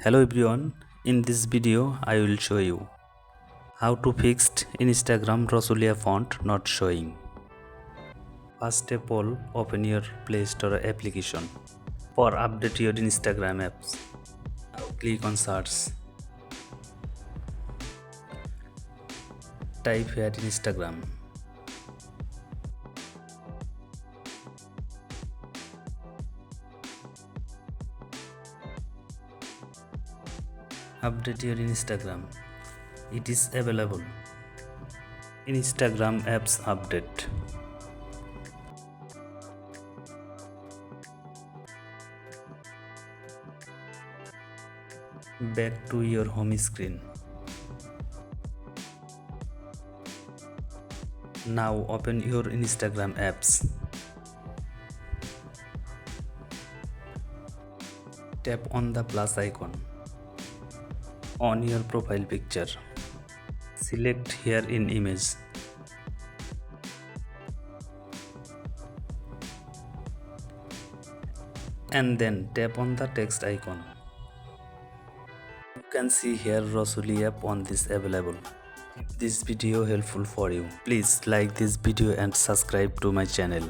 Hello everyone, in this video I will show you how to fix Instagram Rosalia font not showing. First step all, open your Play Store application. For update your Instagram apps, now click on search. Type here Instagram. Update your Instagram. It is available. Instagram apps update. Back to your home screen. Now open your Instagram apps. Tap on the plus icon on your profile picture. Select here in image. And then tap on the text icon. You can see here Rosalia app on this available. If this video helpful for you, please like this video and subscribe to my channel.